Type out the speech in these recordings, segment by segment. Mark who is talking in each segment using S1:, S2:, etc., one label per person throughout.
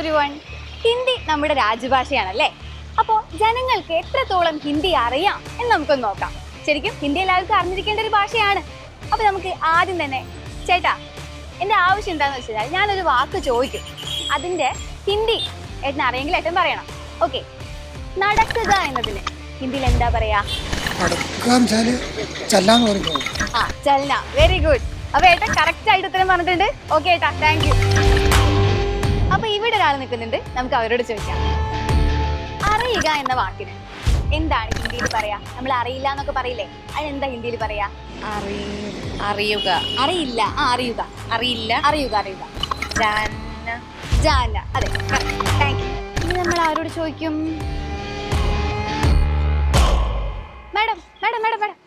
S1: Everyone. Hindi നമ്മുടെ രാജ്യഭാഷയാണല്ലേ. അപ്പോൾ ജനങ്ങൾക്ക് എത്രത്തോളം ഹിന്ദി അറിയാം എന്ന് നമുക്കൊന്ന് നോക്കാം. ശരിക്കും ഹിന്ദി എല്ലാവർക്കും അറിഞ്ഞിരിക്കേണ്ട ഒരു ഭാഷയാണ്. അപ്പോൾ നമുക്ക് ആദ്യം തന്നെ ചേട്ടാ, എൻ്റെ ആവശ്യം എന്താണെന്ന് വെച്ചാൽ ഞാനൊരു വാക്ക് ചോദിക്കും, അതിൻ്റെ ഹിന്ദി ഏട്ടൻ അറിയെങ്കിൽ ഏട്ടൻ പറയണം. ഓക്കെ, നടക്കുക എന്നതിന് ഹിന്ദിയിൽ എന്താ പറയാ? ആ, ചലന. Very good. അപ്പൊ ഏട്ടൻ കറക്റ്റ് ആയിട്ട് ഉത്തരം പറഞ്ഞിട്ടുണ്ട്. ഓക്കെ ഏട്ടാ, താങ്ക് യു. അപ്പൊ ഇവിടെ ഒരാൾ നിൽക്കുന്നുണ്ട്, നമുക്ക് അവരോട് ചോദിക്കാം. അറിയുക എന്ന വാക്കിന് എന്താണ് ഹിന്ദിയിൽ പറയാ? നമ്മൾ അറിയില്ല എന്നൊക്കെ പറയില്ലേ, അതിനെന്താ ഹിന്ദിയിൽ പറയാ?
S2: അറിയുക.
S1: അറിയില്ല. അറിയുക.
S2: അറിയില്ല.
S1: അറിയുക. അറിയുക.
S2: ജാന.
S1: ജാന. അതെ, താങ്ക് യു. ഇനി നമ്മൾ ആരോട് ചോദിക്കും? മാഡം മാഡം മാഡം മാഡം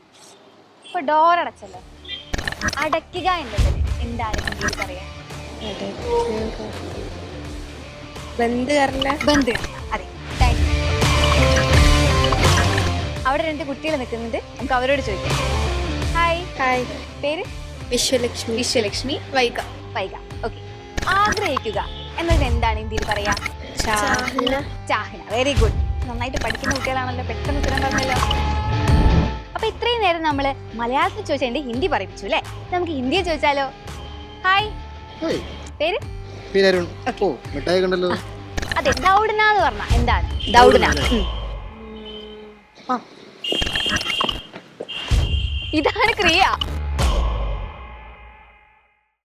S1: ഇപ്പൊ ഡോർ അടച്ചല്ലോ. അടയ്ക്കുക എന്നതിന് എന്താണ് ഹിന്ദിയിൽ പറയാ?
S2: ബന്ദ് കർന.
S1: ബന്ദ്. അതെ, താങ്ക് യു. അവിടെ 2 കുട്ടികൾ നിൽക്കുന്നുണ്ട്, നമുക്ക് അവരോട് ചോദിക്കാം. ഹായ്.
S2: ഹായ്.
S1: പേര്?
S2: വിശ്വലക്ഷ്മി.
S1: വിശ്വലക്ഷ്മി.
S2: വൈക.
S1: വൈക. ഓക്കെ. ആഗ്രഹിക്കുക എന്നതിന് എന്താണ് ഹിന്ദിയിൽ പറയാ?
S2: ചാഹന.
S1: ചാഹന. Very good. നന്നായിട്ട് പഠിക്കുന്ന കുട്ടികളാണല്ലോ, പെട്ടെന്ന് ഉത്തരം പറഞ്ഞല്ലോ. അപ്പൊ ഇത്രയും നേരം നമ്മള് മലയാളത്തിൽ ചോദിച്ചാൽ എന്റെ ഹിന്ദി പറയിപ്പിച്ചു അല്ലേ? നമുക്ക് ഹിന്ദിയിൽ ചോദിച്ചാലോ? ഹായ്. പേര്? അതെ, ദൗഡന എന്ന് പറഞ്ഞ എന്താണ്? ദൗഡന. ഇതാണ് ക്രിയ.